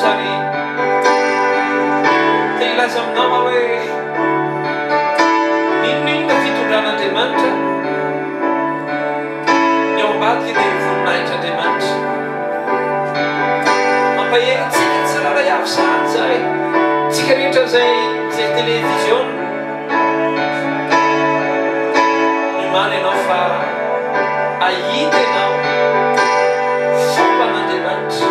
zany te ilaza aminao hoe ninonina fitondran'Andriamanitra ny ao ambadika dia voninahitran'Andriamanitra mampahery tsika tsirara avy sahady zay tsika rehetra zay mijery télévision mimany ianao fa ahita ianao fomban'Andriamanitra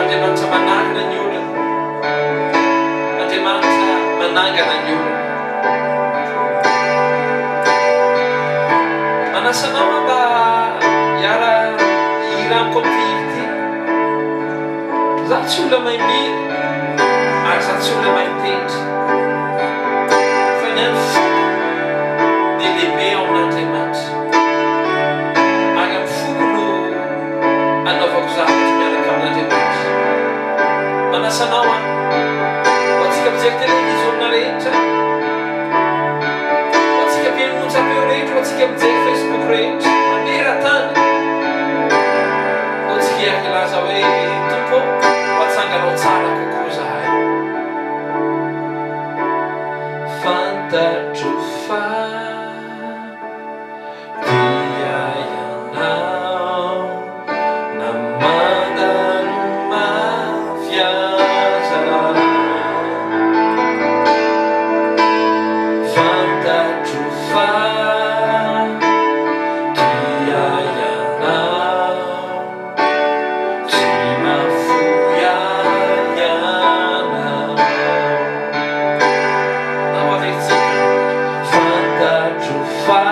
Andriamanitra manangana ny olona Andriamanitra manangana ny olona manasanao mba hiara hiraniko amin'ity ity zaho tsy olona mahay mihira ary zaho tsy olona mahay mitendry fa ny any foko dia lehibe ao amin'Andriamanitra ary amin'ny foko no anaovako zavatra miaraka amin'Andriamanitra manasanao ho antsika mijery télévision rehetra ho antsika mpihamonjy apeo rehetra ho antsika mijery Facebook rehetra maneran-tany ho antsika hiakilaza hoe tompo hatsanganao tsara kokoa zahay fantatro fa dia ianao namandalo mafiaza fantatro fa dia ianao tsy mafoiaianao ao avetsika fantatro fa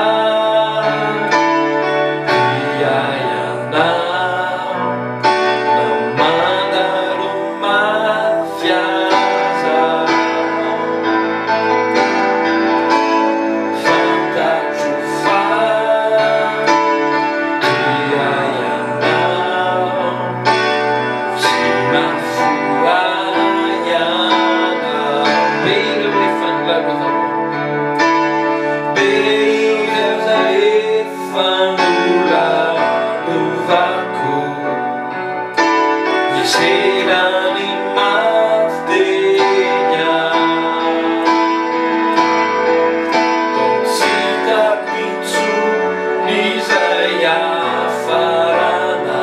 dia ianao namandalo mafiaza fantatro fa dia ianao tsy mafoiaianao beira hoe fanilalovako beira zay fanolalovako iserany mafitenya totsitako intsony izay afarana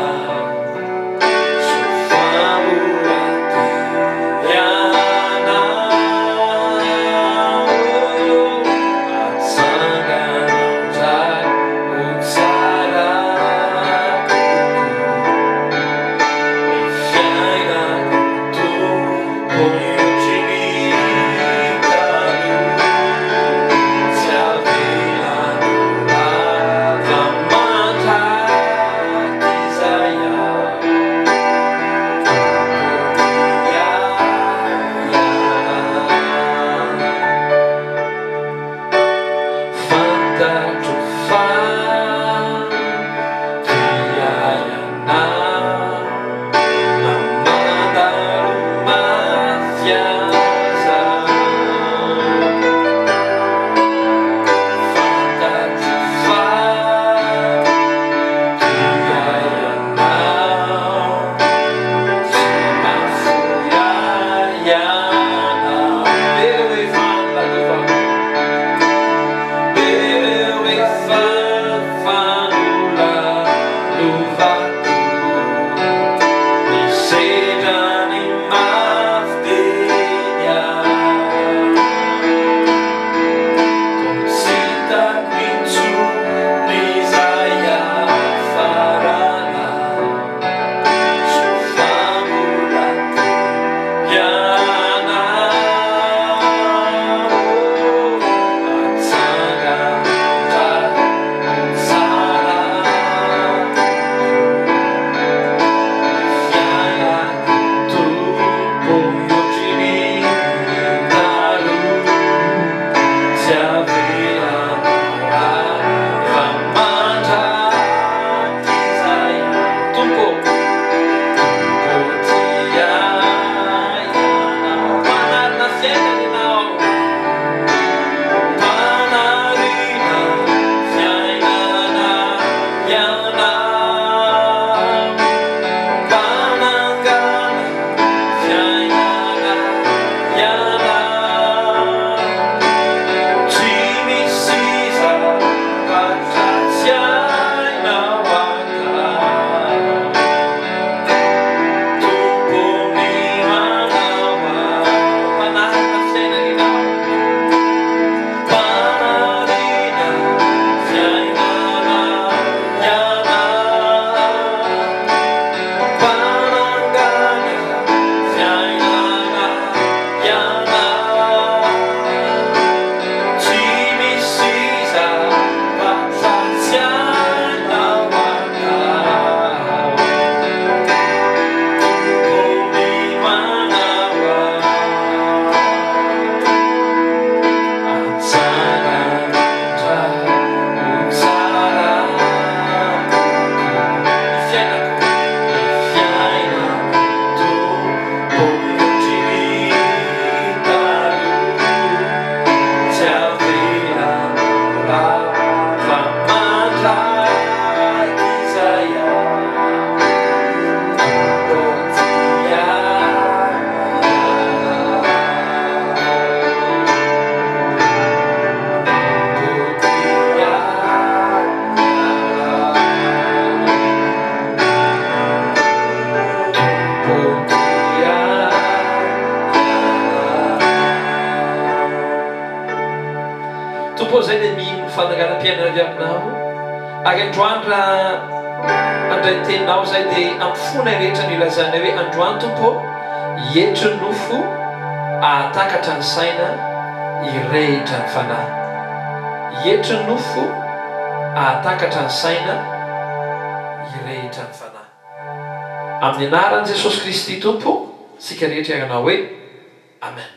miavy aminao ary androany raha andray teninao zay dia amfona rehetra ny ilazana hoe androany tompo etry nofo ahatakatra ny saina irehitra ny fanahy etry nofo ahatakatra ny saina irehitra ny fanahy amin'ny anaran'i Jesosy Kristy tompo sika rehetra ianao hoe amen.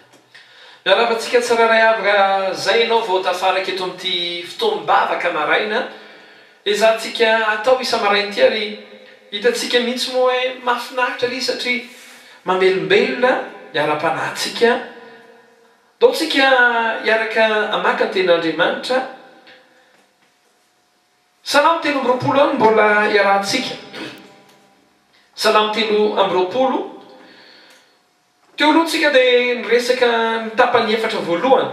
Miaravantsika tsiraray avy raha zay ianao vao tafaraka eto amin'ity fotoam-bavaka maraina izantsika atao isa-maraina ary hitantsika mihitsy moa hoe mahafinaritra ry satria mamelombelona iara-panahintsika daontsika hiaraka amaka ny tenin'Andriamanitra. Salamo 3:20 mbola iarahantsika. Salamo 3:20 teo alohantsika dia niresaka ny tapany efatra voalohany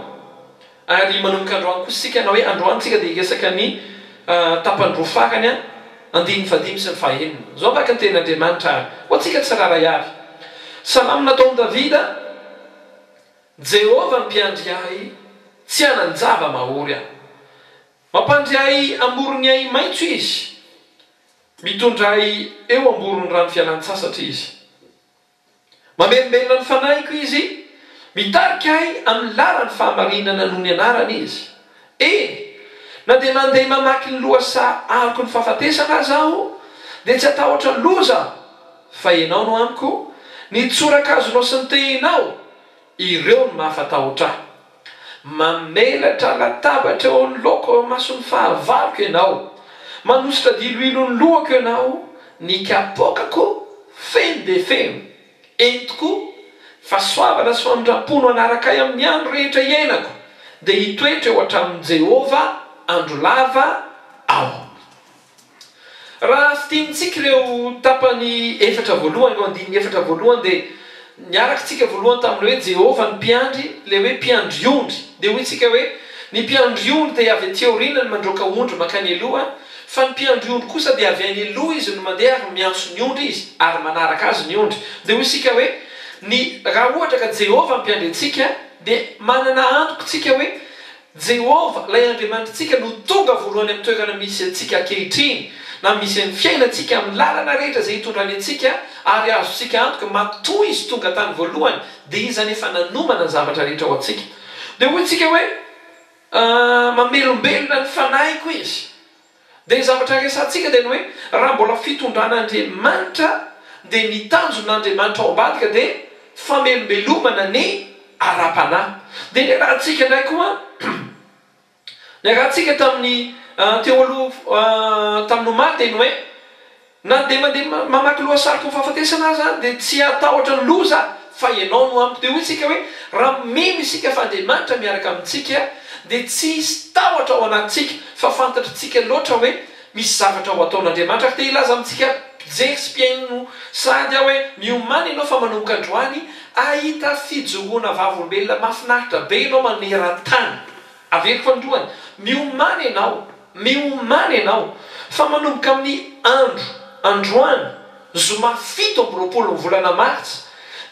ary manomboka androany kosa sika na hoe androantsika dia hiresaka ny tapany roa farany andiny fadimy sy ny fahaenina. Zao maka ny tenin'Andriamanitra ary ho antsika tsiraray avy. Salamo nataon'i Davida: Jehova mpiandry ahy, tsy hanan-java mahory aho. Mampandry ahy amorony ahy maitso izy, mitondra ahy eo amborony rano fialan-tsasatra izy. Mamelombelona ny fanahiko izy, mitarika ahy amin'ny laran'ny fahamarinana noho ny anarany izy. Na dia mandeha mamaky ny lohasa ariko ny fahafatesana zaho, dia tsy atahotra ny loza, fa ianao no amiko, ny tsorakazonao sy ny tehinao, ireo no mahafatahotra ahy. Mamelatra latabatra eo amin'ny loko mason'ny fahavaloko ianao, manositra diloilo ny lohako ianao, ny kapokako feno dia feno. Entiko fahasoavana sy famindram-pono anaraka ahy amin'ny andro rehetra iainako, dia hitoetra eo hatramin'i Jehova andro lava aho. Raha fitinitsika ireo tapany efatra voalohany, ireo andiny efatra voalohany, dia niarakitsika voalohany tamin'ny hoe Jehova ny mpiandry, le hoe mpiandry ondry. Dia hoy tsika hoe ny mpiandry ondry dia avy aty aoriana ny mandroaka ondry mankany aloha, fa ny mpiandry ondry kosa dia avy any aloha izy no mandeha ary miantso ny ondry izy ary manaraka azy ny ondry. Dia hoy tsika hoe raha ohatra ka Jehova mpiandry antsika, dia manana antoko tsika hoe Jehova ilay Andriamanitrantsika no tonga voalohany amin'ny toerana misy antsika ankehitriny, na misy amin'ny fiainantsika amin'ny lalana rehetra izay hitondrany antsika, ary azontsika antoka matoa izy tonga tany voalohany, dia izy anefa nanomana ny zavatra rehetra ao antsika. Dia hoy tsika hoe mamelombelona ny fanahiko izy. Dia ny zavatra resantsika dia ny hoe raha mbola fitondran'Andriamanitra, dia ny tanjon'Andriamanitra ao ambadika dia famelombelomana ny ara-panahy. Dia ny rahantsika indray koa ny rahantsika tamin'ny teo aloha tamin'ny omaly dia ny hoe na dia mandeha mamaky lohasariko ny fahafatesana azy dia tsy atahotra ny loza, fa ianao no amiko. Dia hoy tsika hoe raha mino isika fa Andriamanitra miaraka amintsika, dia tsy hisy tahotra ao anatintsika, fa fantatritsika loatra hoe misy zavatra ao ataon'Andriamanitra. Dia ilaza amintsika mpijery sy mpiaino sady aho hoe miomany ianao fa manomboka androany ahita fijoroana vavolombelona mahafinaritra be ianao maneran-tany. Averiko androany, miomany ianao fa manomboka amin'ny androany zoma 7 volana martsa,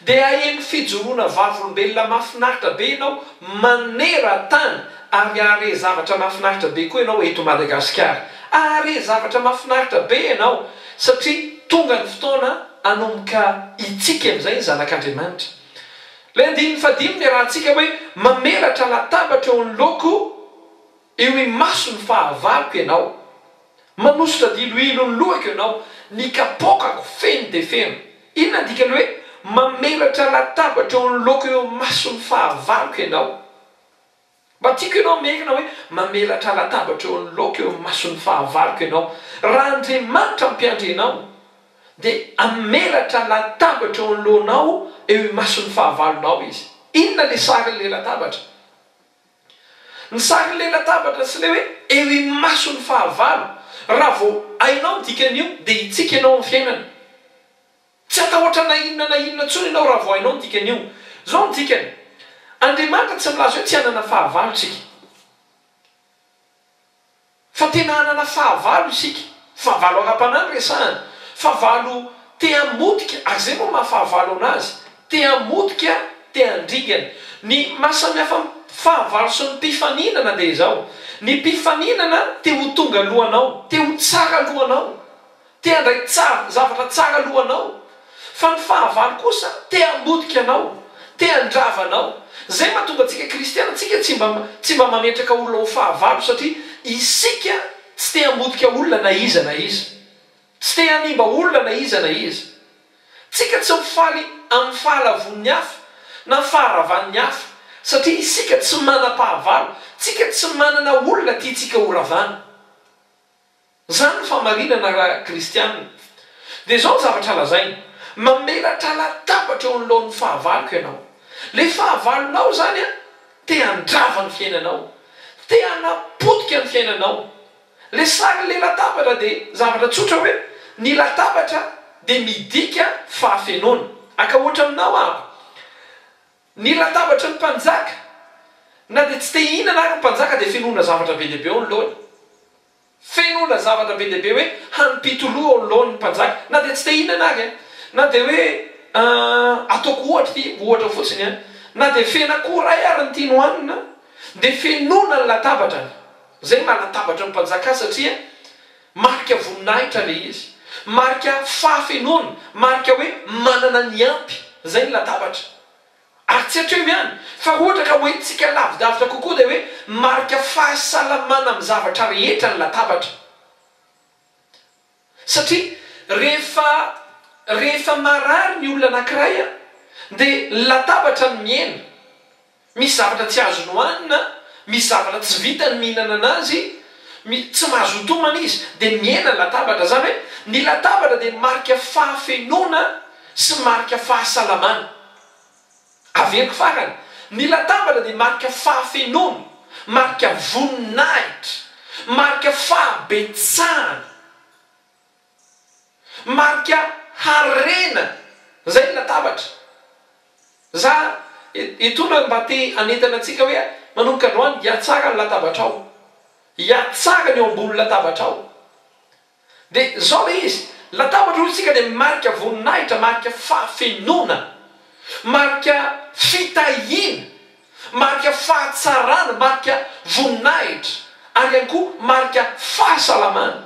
dia aheny fijoroana vavolombelona mahafinaritra be ianao maneran-tany, ary are zavatra mahafinaritra be koa ianao eto Madagasikara. Are zavatra mahafinaritra be ianao satria tonga ny fotoana anomboka itsika amin'izay ny zanak'Andriamanitra. Ilay andiny fadimy ny rahantsika hoe mamelatra latabatra eo amin'ny loko eo imaso ny fahavaloko ianao, manositra diloilo ny lohako ianao, ny kapokako feno dia feno. Inona andikany hoe mamelatra latabatra eo amin'ny loko eo imaso ny fahavaloko ianao? Mba tiako ianao merina hoe mamelatra latabatra eo amin'ny loko eo imaso ny fahavaloko ianao. Raha Andriamanitra mpiandry ianao, dia amelatra latabatra eo anoloanao eo imaso ny fahavalonao izy. Inona le sarin'le latabatra? Ny sarin'le latabatra sy le hoe eo imaso ny fahavalo. Raha vao ainao dikany io dia itsika ianao amin'ny fiainana. Tsy atahotra na inona tsony ianao raha vao ainao dikany io. Zao ny dikany, Andriamanitra tsy milaza hoe tsy hanana fahavalo tsika, fa tena hanana fahavalo isika. Fahavalo ara-panahy resahana, fahavalo te hamotika, ary zay moa mahafahavalo anazy, te hamotika, te handringana. Ny mahasamihafa fahavalo sy ny mpifaninana dia izao, ny mpifaninana te ho tonga alohanao, te ho tsara alohanao, te handray zavatra tsara alohanao. Fa ny fahavalo kosa te hambodika anao, te handravanao. Zay mahatonga antsika kristiana, tsika tsy mba mametraka olona ho fahavalo, satria isika tsy te hambodika olona na iza na iza, tsy te hanimba olona na iza na iza. Tsika tsy mifaly amin'ny fahalavon'ny hafa na faharavan'ny hafa, satria isika tsy manam-pahavalo, tsika tsy manana olona tiatsika ho ravana. Zany ny famarinana raha kristianina. Dia zao zavatra lazainy, mamelatra latabatra eo anoloan'ny fahavaloko ianao. Le fahavalonao zany te handrava ny fiainanao, te hanapotika ny fiainanao. Le sary le latabatra dia zavatra tsotra hoe ny latabatra dia midika fahafenoana. Aka ohatra aminao aho, ny latabatra ny mpanjaka, na dia tsy te hihinana ary ny mpanjaka dia fenoana zavatra be dehibe eo anoloany. Fenoana zavatra be dehibe hoe hampitoloha eo anoloan'ny mpanjaka, na dia tsy te hihinana ary, na dia hoe ataoko ohatra fotsiny, na dia fena-koray ary ny tiany hohanina, dia fenoana ny latabatra. Zay maha latabatra ny mpanjaka satria marika voninahitra le izy, marika fahafenoana, marika hoe manana ny ampy. Zay ny latabatra. Ary tsy hatreo ihany, fa ohatra ka hoentsika lavidavitra kokoa dia hoe marika fahasalamana amin'ny zavatra rehetra ny latabatra. Satria rehefa marary ny olona anankiray dia latabatra ny miaina. Misy zavatra tsy azo nohanina, misy zavatra tsy vita ny mihinana anazy, tsy mahazo tomana izy, dia miaina ny latabatra. Zany hoe ny latabatra dia marika fahafenoana sy marika fahasalamana. Averiko farany, ny latabatra dia marika fahafenoana, marika voninahitra, marika fahabetsahana, marika harena. Zay ny latabatra. Za itona mba te anentana antsika hoe manomboka androany hiatsara ny latabatra ao, hiatsara ny eo ambony latabatra ao. Dia zao le izy, latabatra hoy isika dia marika voninahitra, marika fahafenoana, marika fitahiana, marika fahatsarana, marika voninahitra, ary ihany koa marika fahasalamana.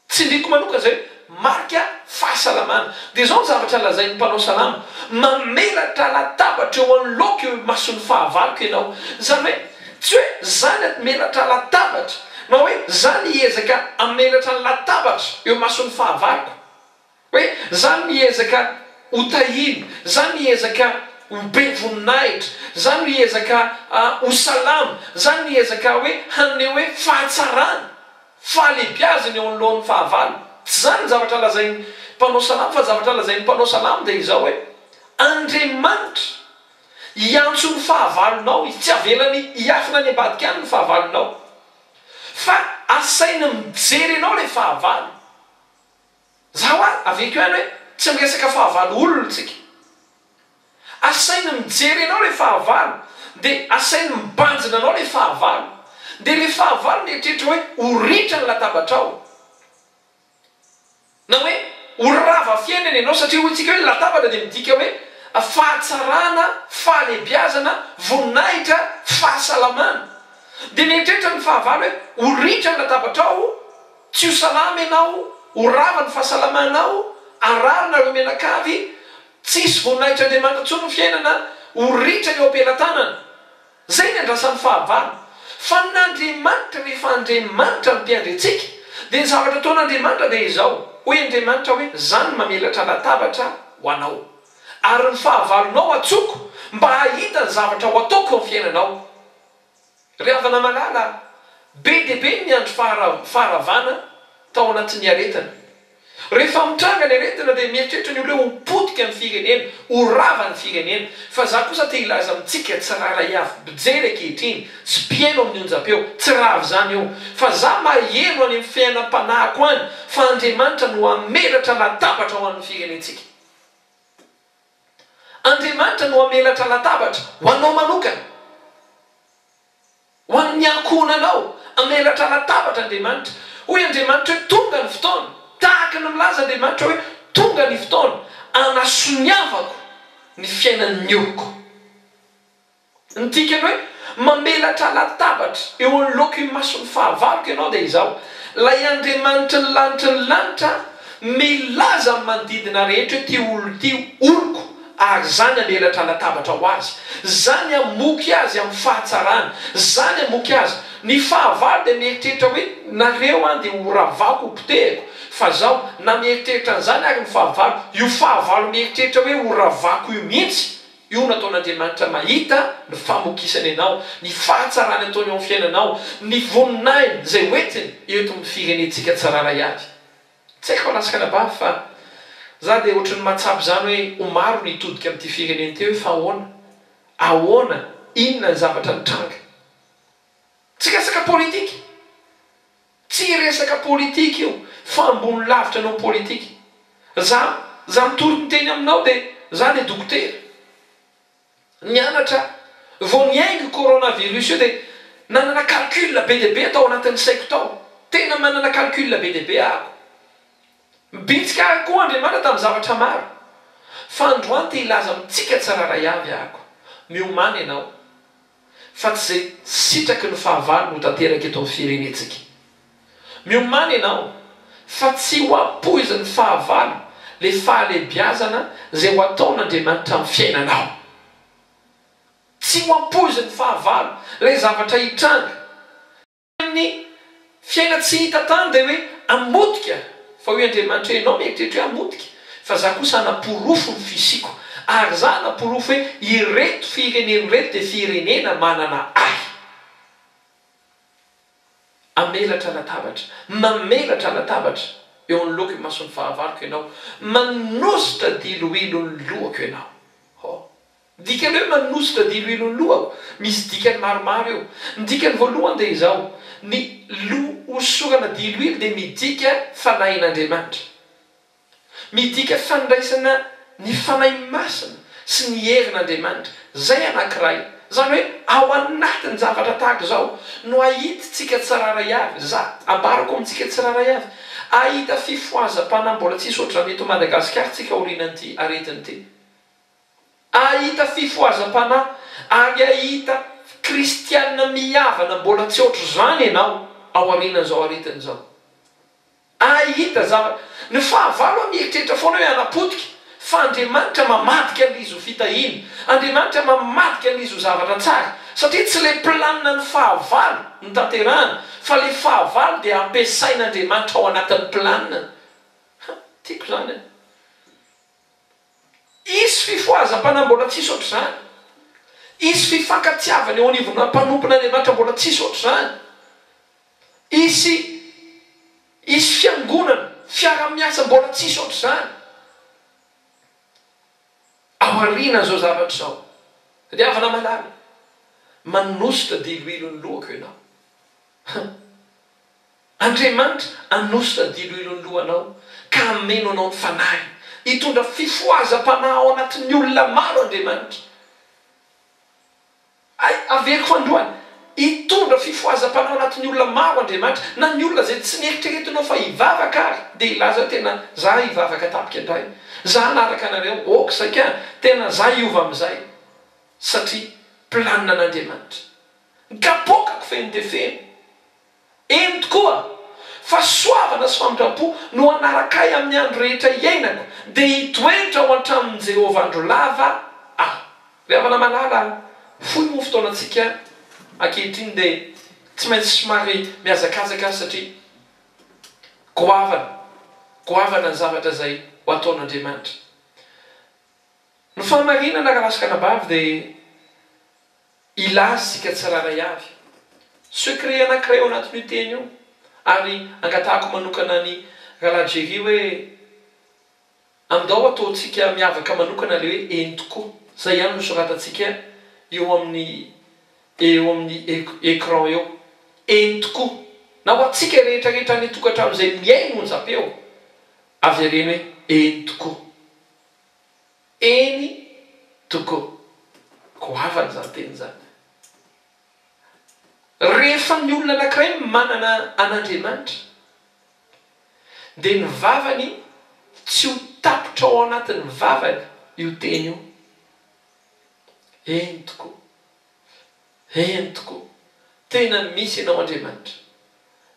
Tsy ndriko manoka zay, marika fahasalamana. Dia zao ny zavatra lazain'ny mpanao salama, mamelatra latabatra eo anoloko eo mason'ny fahavaloko ianao. Zany hoe tsy hoe zany amelatra latabatra, na hoe zany hiezaka amelatra ny latabatra eo mason'ny fahavaloko, hoe zany miezaka ho tahiny, zany miezaka ho be voninahitra, zany miezaka ho salama, zany miezaka hoe hanome hoe fahatsarana, fahalebiazana eo anoloan'ny fahavalo. Tsy zany ny zavatra lazain'ny mpanao salama, fa zavatra lazain'ny mpanao salama dia izao hoe Andriamanitra hiantso ny fahavalonao, tsy avelany hiafina any ambadika any ny fahavalonao, fa asaina mijery anao le fahavalo. Zaho aveko ihany hoe tsy miresaka fahavalo olona tsika, asaina mijery anao le fahavalo, dia asaina mibanjina anao le fahavalo, dia le fahavalo mieritreritra hoe ho ritra ny latabatra ao, na hoe ho rava fiainana ianao. Satria hoy tsika hoe latabatra dia midika hoe fahatsarana, fahalebiazana, voninahitra, fahasalamana. Dia mieritreritra ny fahavalo hoe ho ritra ny latabatra ao, tsy ho salama ianao, ho rava ny fahasalamanao, ararina ireo menakavy, tsisy voninahitra Andriamanitra intsony ny fiainana, ho ritra ny eo am-pelantanana. Zay ny andrasan'ny fahavalo. Fa n'Andriamanitra rehefa Andriamanitra ny mpiandrintsika, dia ny zavatra ataon'Andriamanitra dia izao hoe Andriamanitra hoe zany mamelatra latabatra ho anao, ary ny fahavalonao atsoko mba hahita ny zavatra ho ataoko amin'ny fiainanao. Ry havana malala, be dia be ny andro faharavana tao anatin'ny aretina. Rehefa mitranga ny aretina dia mieritreritra ny olona ho potika ny firenena, ho rava ny firenena. Fa za kosa te hilaza amintsika tsy raha iavy bijery ankehitriny, tsy mpiaino amin'ny onjam-peo, tsy ravy zany io, fa za maheno any amin'ny fiainam-panahiko any, fa Andriamanitra no hamelatra latabatra ho an'ny firenentsika. Andriamanitra no hamelatra latabatra ho anao manokana, ho an'ny ankohonanao, hamelatra latabatra Andriamanitra. Hoy Andriamanitra hoe tonga ny fotoana, tahaka ny milaza Andriamanitra hoe tonga ny fotoana anasoniavako ny fiainan'ny oloko. Ny dikany hoe mamelatra latabatra eo an'loka io mason'ny fahavaloko ianao dia izao lay Andriamanitra ny lanitra milaza manodidina rehetra ty olo ty oroko ary zany amelatra latabatra ho azy, zany amoky azy amin'ny fahatsarana, zany amoky azy. Ny fahavalo dia mieritreritra hoe nareo dia ho ravako ho potehiko, fa zaho na mieritreritra an'izany ary ny fahavalo, io fahavalo mieritreritra hoe ho ravako io mihitsy, io nataon'Andriamanitra mahita ny famokisany ianao, ny fahatsarany ataony ao amin'ny fiainanao, ny voninahiny izay hoentiny eto amin'ny firenentsika tsiraray avy. Tsy haiko alasaka anabavy fa za dia ohatrany mahatsapy zany hoe ho maro ny hitodika amin'ity fireneny teo fa ahoana inona ny zavatra nitranga. Tsy resaka politika, tsy resaka politika io fa ambony lavitra anao politika. Za mitory ny teny aminao dia za dia dokotera nianatra vao niaingo coronavirus io dia nanana calcul be dia be atao anatin'ny saiko tao, tena manana calcul be dia be ahako. Bitsika koa Andriamanitra tamin'ny zavatra maro, fa androany te hilaza amintsika tsiraray avy ahako. Miomany ianao fa tsy izay sitraky ny fahavalo no tanteraka eto amin'ny firenentsika. Miomany ianao fa tsy ho ampoizany fahavalo le fahalebiazana izay ho ataon'Andriamanitra amin'ny fiainanao. Tsy ho ampoizany fahavalo le zavatra hitranga. Ny fiaina tsy hita tany dia hoe amotika, fa hoe Andriamanitra ianao mieritreritra hoe amotika, fa za kosa anaporofo ny fisiko, ary za anaporofo hoe ireto fireneny reto dia firenena manana ahy. Amelatra latabatra, mamelatra latabatra eo amin'ny loka mason'ny fahavaloko ianao, manositra diloilon'ny lohako ianao. Dikany hoe manositra diloilon'ny lohako, misy dikany maromaro eo. Ny dikany voalohany dia izao: ny hosorana diloilo dia midika fanahin'Andriamanitra, midika fandraisana ny fanahy masina sy ny herin'Andriamanitra. Zay anankiray, zany hoe ao anatin'ny zavatra tahaka izao no ahitantsika tsiraray avy. Za ambarako amintsika tsiraray avy, ahita fifohazam-panahy mbola tsisy ohatrany eto Madagasikara tsika orinan'ity aretin'ity. Ahita fifohazam-panahy ary ahita kristianina mihavana mbola tsy ohatr' izany ianao ao aorianan'izao aretin'izao. Ahita zavatra, ny fahavalo mieritreritra foana hoe anapotika, fa Andriamanitra mamadika an'izy ho fitahiny, Andriamanitra mamadika an'izy ho zavatra tsara, satria tsy ilay planina ny fahavalo ny tanterahana, fa ilay fahavalo dia ampiasain'Andriamanitra ao anatin'ny planina. Tiako zany. Isy fifohazam-panahy mbola tsisy ohatr' izany, isy fifankatsiavana eo anivona mpanompon'Andriamanitra mbola tsisy ohatr' izany, isy fiangonana, fiara-miasa mbola tsisy ohatr' izany ao aoriana zao zavatra izao. Dia avana malala, manositra diloilon'ny lohako ianao. Andriamanitra anositra diloilon'ny lohanao ka ameno anao ny fanahy, hitondra fifohazam-panahy ao anatin'ny olona maro Andriamanitra. Averiko fandroany, hitondra fifohazam-panahy ao anatin'ny olona maro Andriamanitra, na ny olona izay tsy nieritreretinao fa hivavaka ary dia ilaza tena za hivavaka tapika indray, za anaraka anareo oka saika tena za hiova amin'izay, satria planina an'Andriamanitra. Kapokako feno dia feno, eny tokoa fa soavana sy famindrapo no anarakay amin'ny andro rehetra iainako, dia hitoetra ao an-tramon'i Jehovah andro lava aho. Ry havana malala, fohy moa fotoanantsika ankehitriny dia tsy maintsy somary mihazakazaka satria goavana ny zavatra izay ho ataon'Andriamanitra. Ny fahamarinana rahalasaka anabavy dia ilazysika tsiraray avy. Secret anankiray ao anatin'io teny io, ary angatahako manokana ny Rahalajeri hoe andao ataontsika miavaka manokana le hoe eny tokoa. Zay ihany no soratantsika eo amin'ny écran eo, eny tokoa. Na ho antsika rehetrarehetra ny tokantrano izay miaino onjam-peo, avy areny hoe eny tokoa, eny tokoa. Goavana izany teny izany. Rehefa ny olona anankiray manana an'Andriamanitra dia ny vavany tsy ho tapitra ao anatin'ny vavany io teny io. Eny tokoa, entiko tena misy ianao Andriamanitra,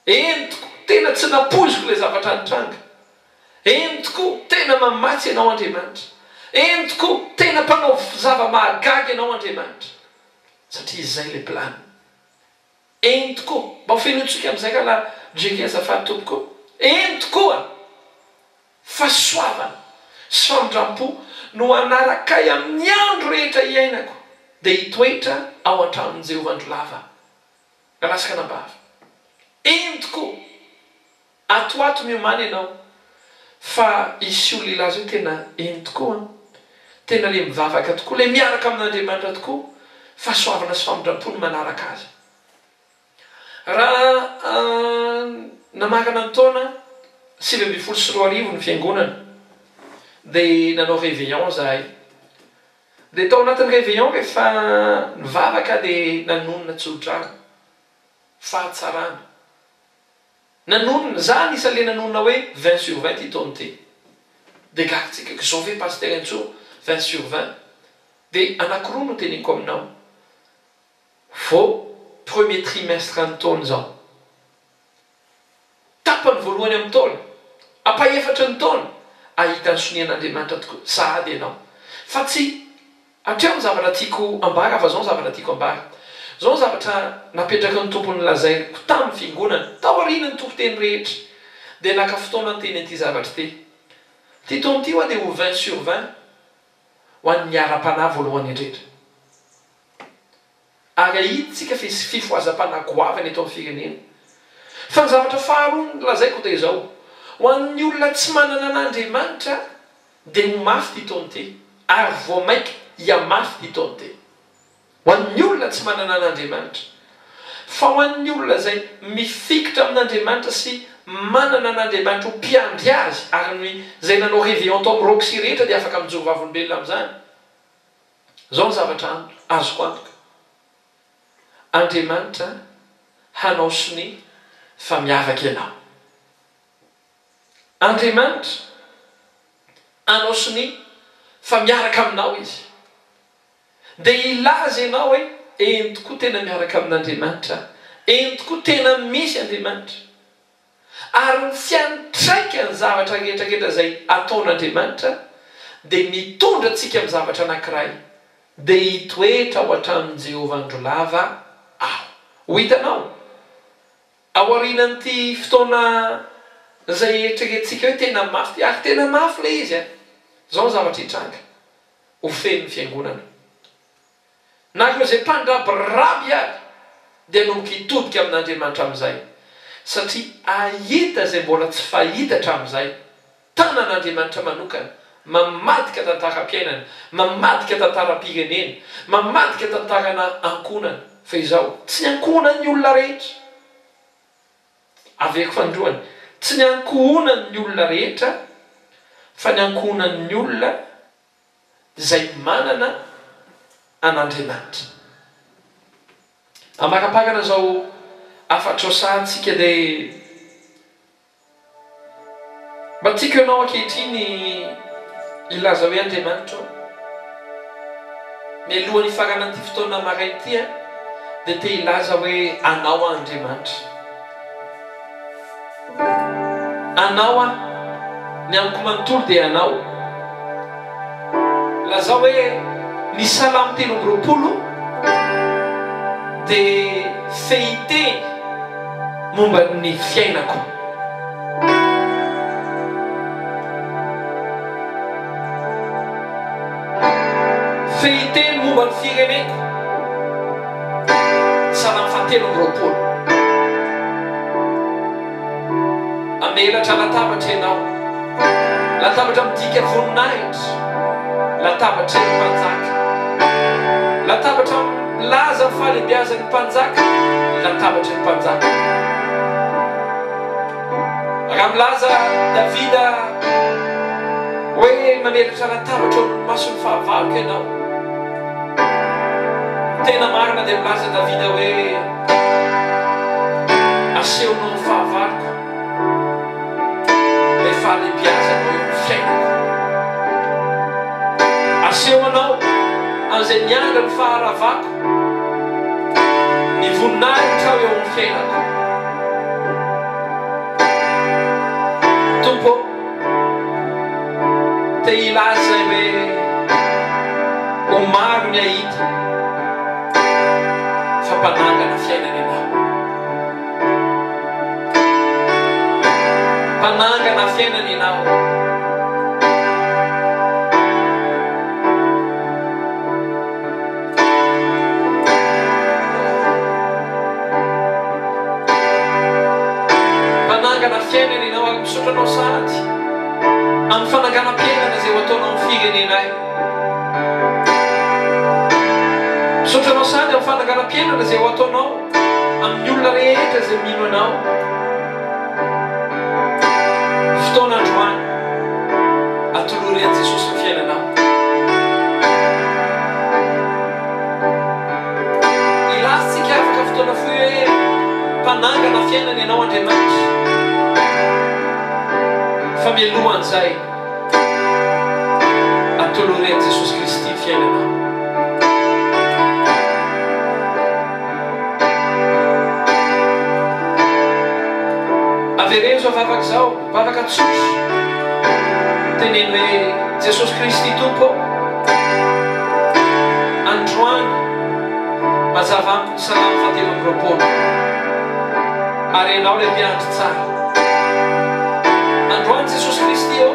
entiko tena tsy napoziko ilay zavatra nitranga, entiko tena mamatsy ianao Andriamanitra, entiko tena mpanao zava-mahagaga ianao Andriamanitra, satria izay ilay plany. Entiko mba ho fenotsika amin'izay ka la drika azafady tompoko, entiko fahasoavana sy famindram-po no anarakay amin'ny andro rehetra iainako, dia hitoetra ao an-tranon'i Jehovah andro lava ratsaka nambava. Entiko atoato miomana ianao, fa isy olona ilazy hoe tena entiko tena le mivavaka tokoa, le miaraka amin'Andriamanitra tokoa, fahasoavana sy famindram-po no manaraka azy. Raha namakana ny taona 2024 ny fiangonana, dia nanao réveillon zahay, dia tao anatin'ny réveillon rehefa nivavaka dia nanonona tsodrano fahatsarana, nanonona za nisan'le nanonona hoe 20/20 itaony ty, dia gagitsika izao ve paster intso 20/20, dia anakiroa no teneniko aminao, vao premier trimestre ny taona zao, tapany voalohany amin'ny taona, apa-efatra ny taona, ahita ny sonian'Andriamanitra tokoa sahady ianao. Fa tsy hatreo ny zavatra tiako ambara, fa zao ny zavatra tiako ambara, zao ny zavatra napetraka ny tompony lazairiko tamin'ny fiangonana tao aorian'ny tompoteny rehetra, dia naka fotoana ny teny an'ity zavatra ty. Ty taona ty dia ho 20/20 ho an'ny miara-panahy voalohany indrindra. Ary ahitsika fifoazam-panahy goavana eto amin'ny firenena. Fa ny zavatra faharoa lazaiko dia izao, ho an'ny olona tsy manana an'Andriamanitra dia ho mafy ty taona ty, ary vao maika hiamafy ty taona ty. Ho an'ny olona tsy manana an'Andriamanitra. Fa ho an'ny olona izay mifikitra amin'Andriamanitra sy manana an'Andriamanitra ho mpiandry azy, ary izay nanao réveillon tao amin'ny roksy rehetra dia afaka mijoro vavolombelona amin'izany. Zao ny zavatra azoko antoka. Andriamanitra hanao sony fa miavaka ianao. Andriamanitra hanao sony fa miaraka aminao izy. Dia ilaza ianao hoe entiko tena miaraka amin'Andriamanitra, entiko tena misy Andriamanitra. Ary ny fiantraika ny zavatra rehetrarehetra izay ataon'Andriamanitra dia mitondra antsika amin'ny zavatra anankiray, dia hitoetra ao an-tranon'i Jehovah andro lava aho. Ho hitanao ao aorianan'ity fotoana izay eritreretintsika hoe tena mafy, ary tena mafy le izy. Zao ny zavatra hitranga ho feno fiangonana. Na koa izay mpandraby raby ary dia nomboka hitodika amin'Andriamanitra amin'izay, satria ahita izay mbola tsy fahita hatramin'izay. Tanan'Andriamanitra manokana mamadika tantaram-piainana, mamadika tantaram-pirenena, mamadika tantarana ankonana. Fa izao tsy ny ankonan'ny olona rehetra, aveko fandroany, tsy ny ankonan'ny olona rehetra, fa ny ankonan'ny olona izay manana an'Andriamanitra. Amakapakana zao afatr'osantsika dia mba tiako ianao ankehitriny ilaza hoe Andriamanitra mialohan'ny faranan'ity fotoana marain'ity dia te ilaza hoe anao Andriamanitra. Anao ny amiko manontolo dia anao. Lazao hoe ny Salamo 3:20 dia fehiteny momba ny fiainako. Fehiteny momba ny fireneko. Salamo 3:20. Amelatra latabatra ianao, latabatra midika voninahitra, latabatra ny mpanjaka, latabatra milaza ny fahalehibiazan'ny mpanjaka, latabatra ny mpanjaka. Raha milaza Davida hoe mamelatra latabatra eo mason'ny fahavaloko ianao, tena marina dia milaza Davida hoe asehonao ny fahavaloko, le fahalehibiazanao eo ny fiainako. Asehonao an'izay mianga ny faharavako, voninahitra eo amin'ny fiainako. Tompo, te ilaza hoe ho maro ny ahita fa mpanangana fiainana ianao. Mpanangana fiainana ianao. Mpanangana fiainana ianao ary misotranao sady amin'ny fananganam-piainana izay ho ataonao amin'ny firenenay. Misotranao sady amin'ny fananganam-piainana izay ho ataonao amin'ny olona rehetra izay mino anao. Fotoana androany atolory an'i Jesosy ny fiainanao. Ilazintsika afaka fotoana foy hoe mpanangana fiainana ianao Andriamanitra. Fa mialohan'izay atolory an'i Jesosy Kristy ny fiainanao. Avereno zao vavaka zao, vavaka tsotra. Teneno hoe Jesosy Kristy Tompo, androany mazava amiko salamo fahatelo amby roapolo. Ary ianao ilay mpiandry tsara. Androany Jesosy Kristy eo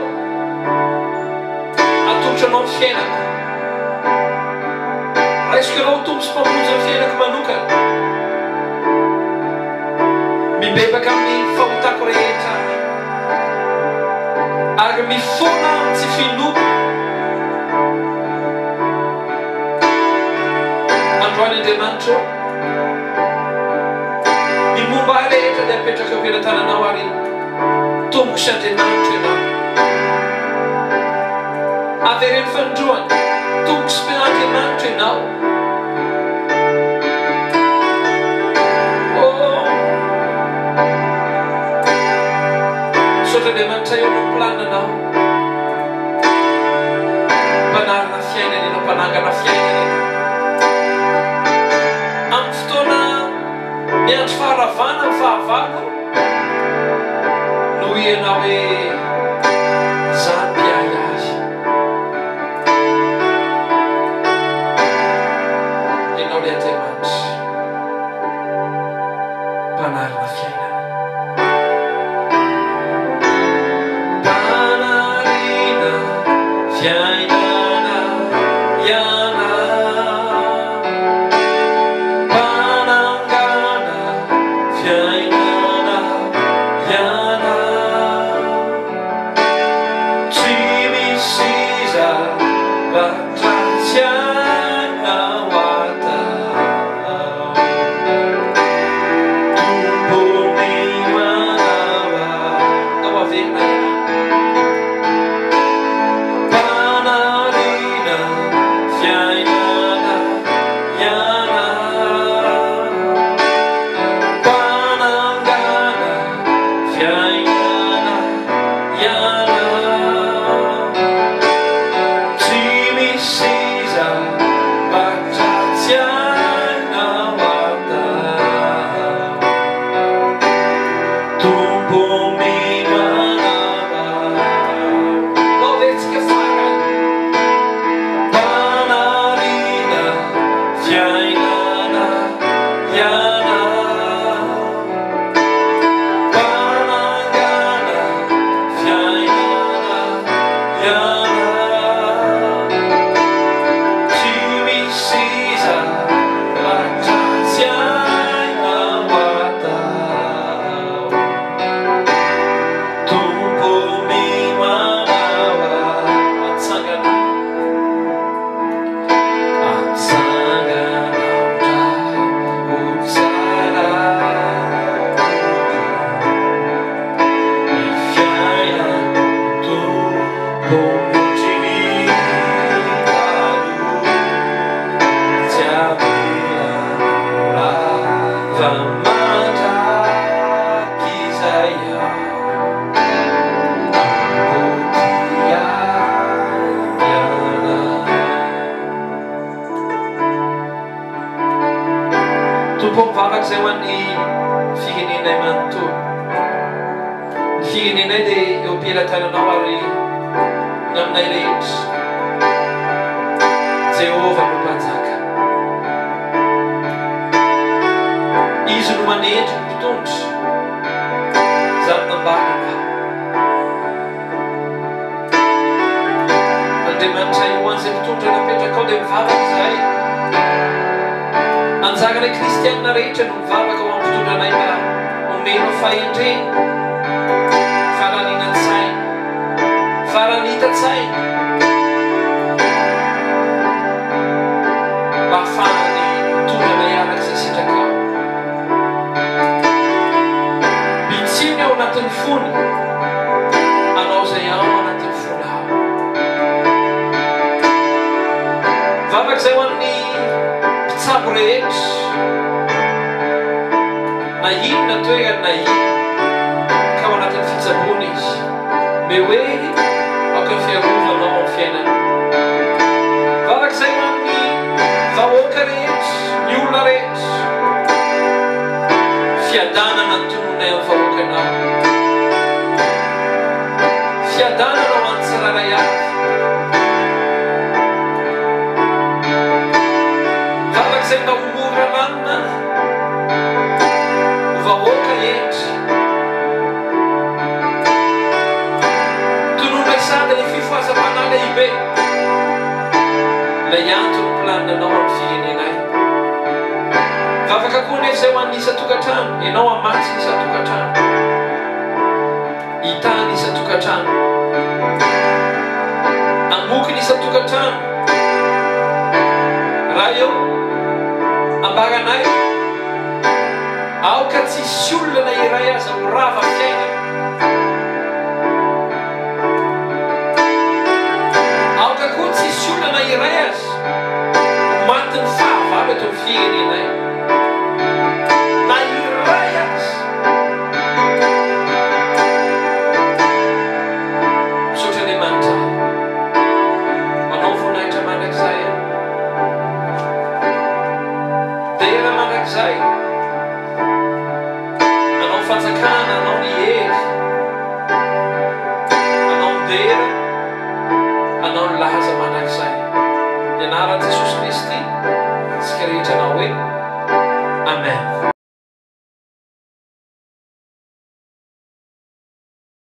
atolotranao ny fiainako. Raisiko ianao tompo sy mpamonjy ny fiainako manokana. Mibebaka amin'ny fahotako rehetra ary mifona amin'ny tsy finoako. Androany Andriamanitra ny momba rehetra dia apetraka eo am-pelantananao ary tomboko sy Andriamanitra ianao. Avereno fanindroany tomboko sy Andriamanitra ianao. Andriamanitra eo no plananao. Mpanarina fiainana ianao, mpanangana fiainana ianao. Amin'ny fotoana miandry faharavana ny fahavalo no ianao hoe zany mpiay azy. Ianao le Andriamanitra mpanarina fiainana. Fiainana iana, mpanangana fiainana iana. Tsy misy zavatra tsy aina ho atao. Tompony manao ao averina ihany. Vavak'izay ho an'ny firenenay manontolo. Ny firenenay dia eo am-pelantananao ary aminay rehetra. Jehovah no mpanjaka. Izy no manendry ny mpitondra. Zany nambarana. Andriamanitra io an'izay mpitondra napetraka ao dia mivavaka izahay. Anjaranay kristianina rehetra no mivavaka ao amin'ny mpitondranay mba omeno fahendreny, fahalaninan-tsaina, faharanita-tsaina, mba ahafahany mitondra iaraka izay sitraka ao. Mitsiny ao anatin'ny fony, anao izay ao anatin'ny fony ao. Vavak'izay ho an'ny mpitsabo rehetra, na inona toerana na inona ka ao anatin'ny fitsaboana izy, me hoe aoka ny fiarovanao amin'ny fiainana. Vavak'izay ho an'ny vahoaka rehetra, ny olona rehetra, fiadanana ny tononay amin'ny vahoakanao, fiadanana ho an'ny tsiraray avy. Vavak'izay mba ho mora lanina ho vahoaka endry, tononay sady ny fifohazam-panahy lehibe, ilay antony planinanao amin'ny firenenay. Vavaka koa nefa izay ho an'ny isa-tokantrano, ianao hamatsy ny isa-tokantrano, hitany isa-tokantrano, hamoky ny isa-tokantrano. Raha eo ambaranay, aoka tsisy olona iray aza ho rava fiainana, aoka koa tsisy olona iray aza maty ny fahavalo eto amin'ny firenenay, na iray aza. Misaotra Andriamanitra, manao voninahitra mandrakizay dera mandrakizay, anao fanjakana, anao ny hery, anao ny dera, anao ny lahaza mandrakizay. Ny anaran'i Jesosy Kristy, tsika rehetra anao hoe Amen.